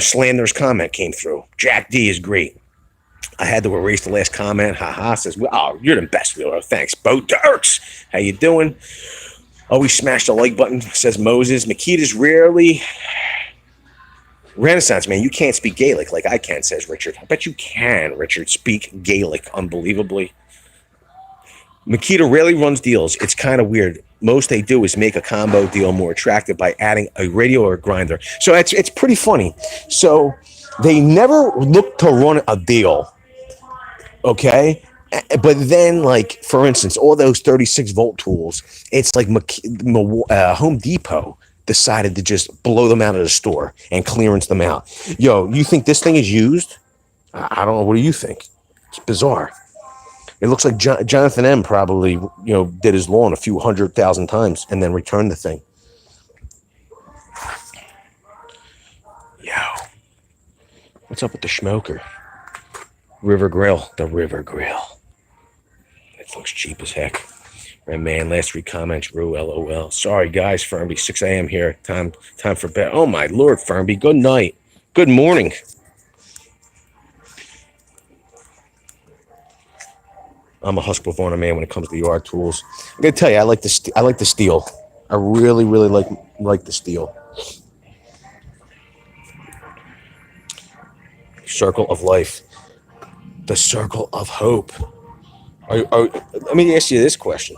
slanderous comment came through. Jack D is great. I had to erase the last comment. Haha, says, oh, you're the best wheeler. Thanks, Bo Dirks. How you doing? Always smash the like button, says Moses. Makita's rarely... Renaissance, man, you can't speak Gaelic like I can, says Richard. I bet you can, Richard, speak Gaelic unbelievably. Makita rarely runs deals. It's kind of weird. Most they do is make a combo deal more attractive by adding a radio or a grinder. So it's pretty funny. So they never look to run a deal, okay? But then, for instance, all those 36-volt tools, it's like Home Depot decided to just blow them out of the store and clearance them out. Yo, you think this thing is used? I don't know. What do you think? It's bizarre. It looks like Jonathan M. probably, did his lawn a few 100,000 times and then returned the thing. Yo, what's up with the smoker? River Grill, the River Grill. It looks cheap as heck. Right, man, last 3 comments, Rue, LOL. Sorry, guys, Fernby, 6 a.m. here. Time for bed. Oh, my Lord, Fernby, good night. Good morning. I'm a Husqvarna man when it comes to yard tools. I'm gonna tell you, I like the steel. I really, really like the steel. Circle of life, the circle of hope. Let me ask you this question: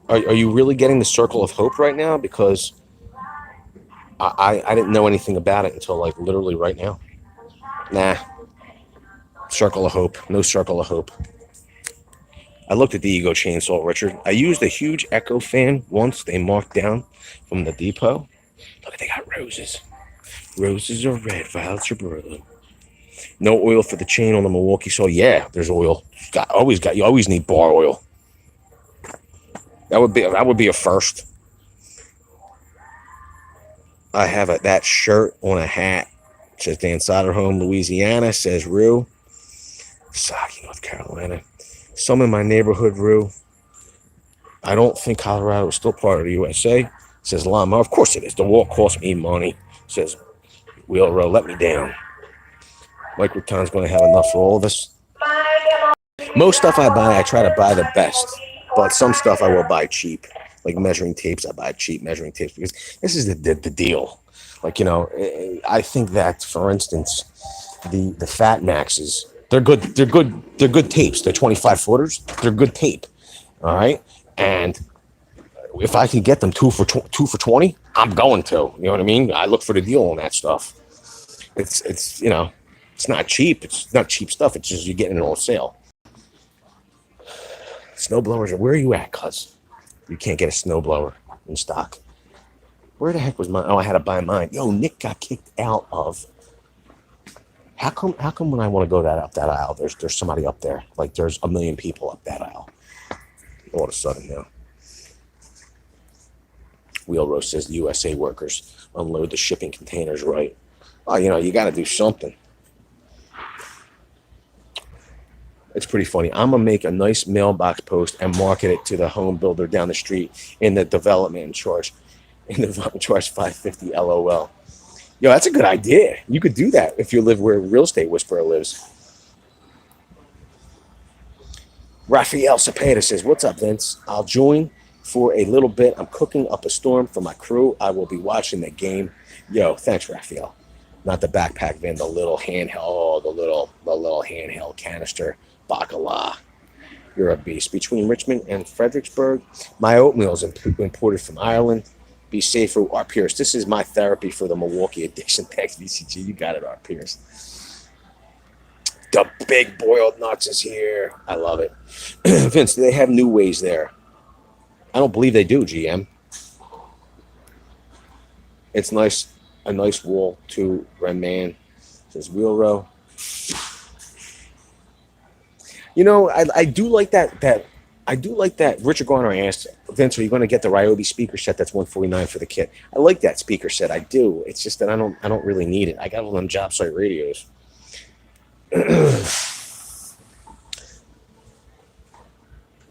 Are you really getting the circle of hope right now? Because I didn't know anything about it until literally right now. Nah. Circle of hope. No circle of hope. I looked at the Ego chainsaw, Richard. I used a huge Echo fan once. They marked down from the depot. Look, they got roses. Roses are red, violets are blue. No oil for the chain on the Milwaukee saw. Yeah, there's oil. You always need bar oil. That would be a first. I have that shirt on a hat. It says Dan Soderholm, Louisiana. Says Rue, Saki, North Carolina. Some in my neighborhood, Rue. I don't think Colorado is still part of the USA. Says Lama. Of course it is. The wall cost me money. Says Wheel Row, let me down. Mike Rutan's going to have enough for all of us. Most stuff I buy, I try to buy the best. But some stuff I will buy cheap. Like measuring tapes, I buy cheap measuring tapes because this is the deal. Like, I think that, for instance, the Fat Maxes, they're good tapes. They're 25 footers. They're good tape. All right. And if I can get them two for 20, I'm going to. You know what I mean? I look for the deal on that stuff. It's it's not cheap. It's not cheap stuff. It's just you're getting it on sale. Snowblowers. Where are you at, cuz? You can't get a snowblower in stock. Where the heck was mine? Oh, I had to buy mine. Yo, Nick got kicked out of. How come when I want to go up that aisle, there's somebody up there? Like there's a million people up that aisle. All of a sudden now. Wheel Roast says the USA workers unload the shipping containers right. Oh, you got to do something. It's pretty funny. I'm going to make a nice mailbox post and market it to the home builder down the street in the development and charge $550 LOL. Yo, that's a good idea. You could do that if you live where Real Estate Whisperer lives. Rafael Cepeda says, what's up, Vince? I'll join for a little bit. I'm cooking up a storm for my crew. I will be watching the game. Yo, thanks, Rafael. Not the backpack van, the little handheld, the little handheld canister. Bacala. You're a beast. Between Richmond and Fredericksburg, my oatmeal is imported from Ireland. Be safe, R. Pierce. This is my therapy for the Milwaukee addiction. Thanks, VCG. You got it, R. Pierce. The big boiled nuts is here. I love it. Vince, do they have new ways there? I don't believe they do, GM. It's nice. A nice wall, too. Ren Man says Wheel Row. I do like that. I do like that. Richard Garner asked, Vince, are you going to get the Ryobi speaker set that's $149 for the kit? I like that speaker set. I do. It's just that I don't really need it. I got all them job site radios.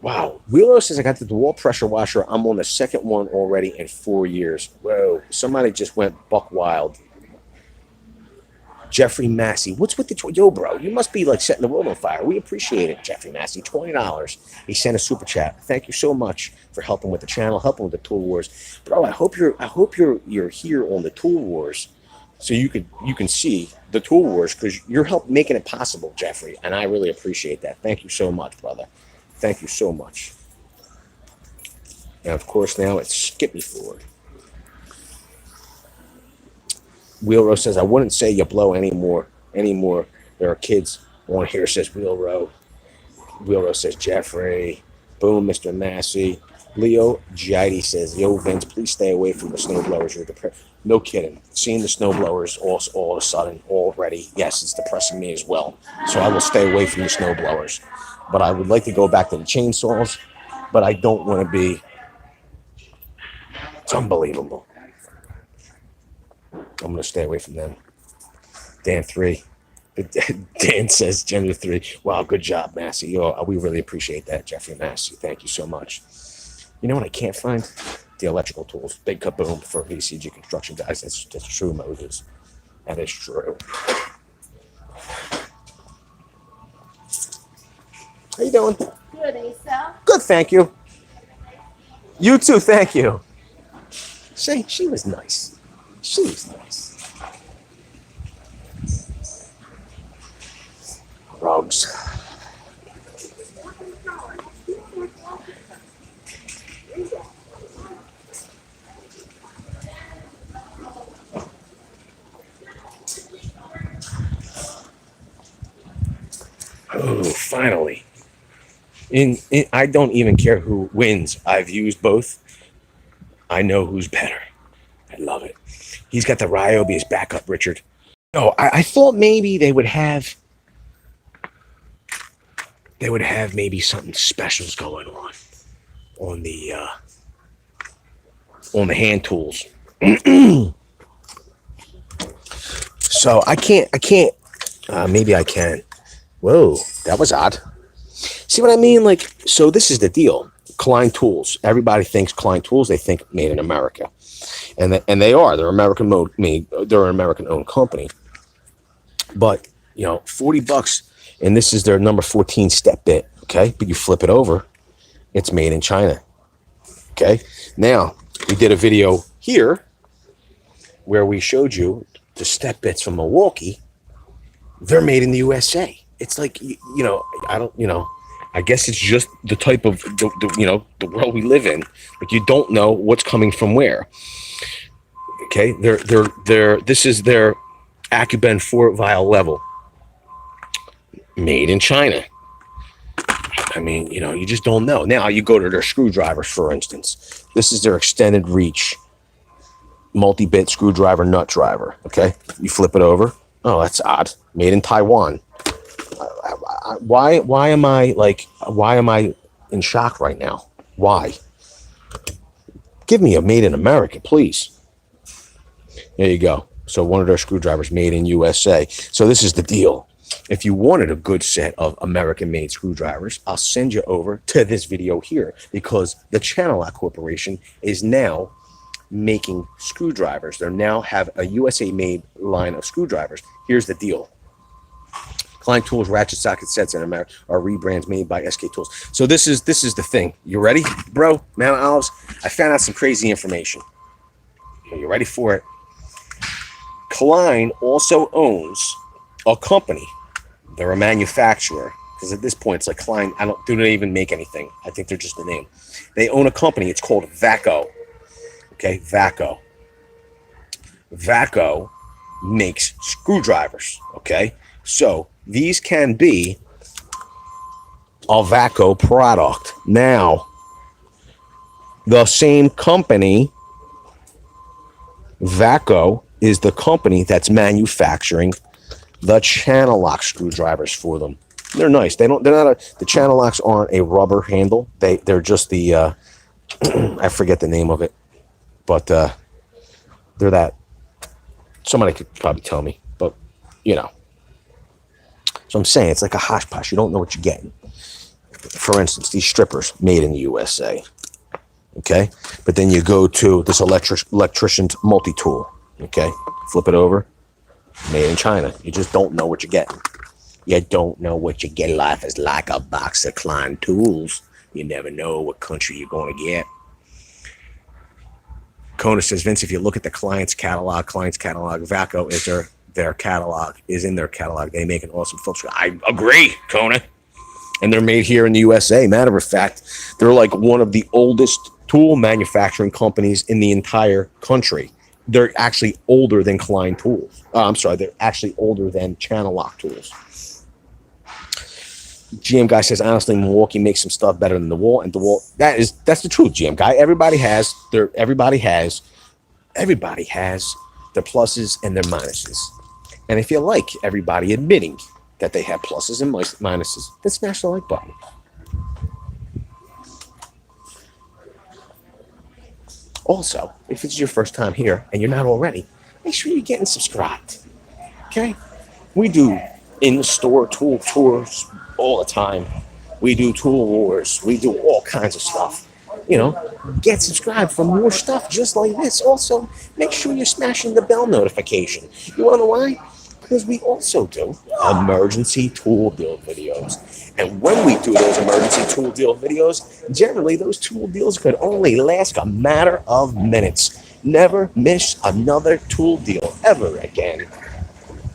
Wow. Wheelo says I got the DeWalt pressure washer. I'm on the second one already in 4 years. Whoa. Somebody just went buck wild. Jeffrey Massey. What's with the... Yo, bro, you must be like setting the world on fire. We appreciate it, Jeffrey Massey. $20. He sent a super chat. Thank you so much for helping with the channel, helping with the Tool Wars. Bro, I hope you're here on the Tool Wars so you can see the Tool Wars because you're making it possible, Jeffrey, and I really appreciate that. Thank you so much, brother. Thank you so much. And of course, now it's Skippy Ford. Wheelrow says, I wouldn't say you blow anymore. There are kids on here, says Wheelrow. Wheelrow says Jeffrey. Boom, Mr. Massey. Leo Gidy says, yo, Vince, please stay away from the snowblowers. You're depressed. No kidding. Seeing the snowblowers all of a sudden already, yes, it's depressing me as well. So I will stay away from the snowblowers. But I would like to go back to the chainsaws, but I don't want to be. It's unbelievable. I'm going to stay away from them. Dan 3. Dan says Gender 3. Wow, good job, Massey. Yo, we really appreciate that, Jeffrey Massey. Thank you so much. You know what I can't find? The electrical tools. Big kaboom for VCG construction guys. That's true, Moses. That is true. How you doing? Good, Asa. Good, thank you. You too, thank you. She was nice. She was nice. Rugs. Oh, finally. I don't even care who wins. I've used both. I know who's better. I love it. He's got the Ryobi as backup, Richard. No, I thought maybe they would have maybe something specials going on the hand tools. So I can't. Maybe I can. Whoa, that was odd. See what I mean? Like, so this is the deal. Klein Tools. Everybody thinks Klein Tools. They think made in America, and they are. They're American made. They're an American owned company. But $40, and this is their number 14 step bit. Okay, but you flip it over, it's made in China. Okay, now we did a video here where we showed you the step bits from Milwaukee. They're made in the USA. It's like I don't I guess it's just the type of the world we live in. Like, you don't know what's coming from where. Okay, they're this is their Acuben 4 vial level, made in China. I mean, you just don't know. Now you go to their screwdrivers, for instance. This is their extended reach multi-bit screwdriver nut driver. Okay, you flip it over. Oh, that's odd. Made in Taiwan. Why am I in shock right now? Why? Give me a made in America, please. There you go. So one of their screwdrivers made in USA. So this is the deal. If you wanted a good set of American-made screwdrivers, I'll send you over to this video here, because the Channel Lock Corporation is now making screwdrivers. They now have a USA-made line of screwdrivers. Here's the deal. Klein Tools ratchet socket sets in America are rebrands made by SK Tools. So this is the thing. You ready, bro? Mount Olives, I found out some crazy information. Are you ready for it? Klein also owns a company. They're a manufacturer, because at this point it's like Klein. Do they even make anything? I think they're just a name. They own a company. It's called VACO. Okay, VACO. VACO makes screwdrivers. Okay, so these can be a VACO product. Now, the same company, VACO, is the company that's manufacturing the channel lock screwdrivers for them. They're nice. They're not the channel locks aren't a rubber handle. They're just the I forget the name of it, but they're that. Somebody could probably tell me, but So I'm saying it's like a hosh posh. You don't know what you're getting. For instance, these strippers made in the USA. Okay, but then you go to this electrician's multi-tool. Okay, flip it over, made in China. You just don't know what you're getting. You don't know what you get. Life is like a box of Klein tools. You never know what country you're going to get. Kona says, Vince, if you look at the client's catalog, VACO is their catalog, is in their catalog. They make an awesome filter. I agree, Kona. And they're made here in the USA. Matter of fact, they're like one of the oldest tool manufacturing companies in the entire country. They're actually older than Klein Tools. They're actually older than Channel Lock Tools. GM Guy says, honestly, Milwaukee makes some stuff better than DeWalt. And DeWalt, that's the truth, GM Guy. Everybody has their pluses and their minuses. And if you like everybody admitting that they have pluses and minuses, then smash the like button. Also, if it's your first time here and you're not already, make sure you're getting subscribed. Okay? We do in-store tool tours all the time. We do tool wars. We do all kinds of stuff. Get subscribed for more stuff just like this. Also, make sure you're smashing the bell notification. You want to know why? Because we also do emergency tool build videos. And when we do those emergency tool deal videos, generally those tool deals could only last a matter of minutes. Never miss another tool deal ever again.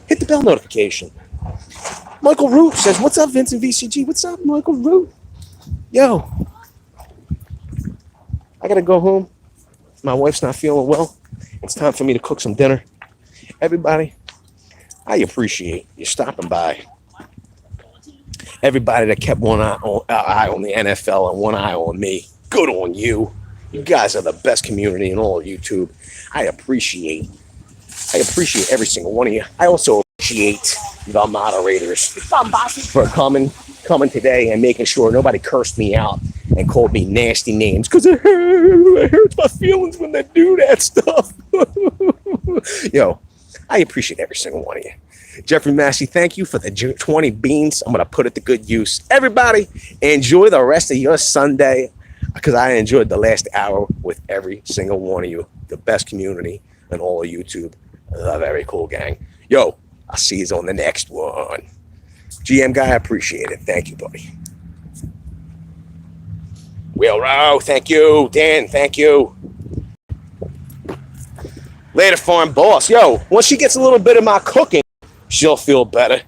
Hit the bell notification. Michael Root says, what's up, Vincent VCG? What's up, Michael Root? Yo, I got to go home. My wife's not feeling well. It's time for me to cook some dinner. Everybody, I appreciate you stopping by. Everybody that kept one eye on the NFL and one eye on me, good on you. You guys are the best community in all of YouTube. I appreciate every single one of you. I also appreciate the moderators for coming today and making sure nobody cursed me out and called me nasty names because it hurts my feelings when they do that stuff. Yo, I appreciate every single one of you. Jeffrey Massey, thank you for the 20 beans. I'm going to put it to good use. Everybody, enjoy the rest of your Sunday because I enjoyed the last hour with every single one of you. The best community in all of YouTube. The very cool gang. Yo, I'll see you on the next one. GM guy, I appreciate it. Thank you, buddy. Will Rowe, thank you. Dan, thank you. Later, farm boss. Yo, once she gets a little bit of my cooking, she'll feel better.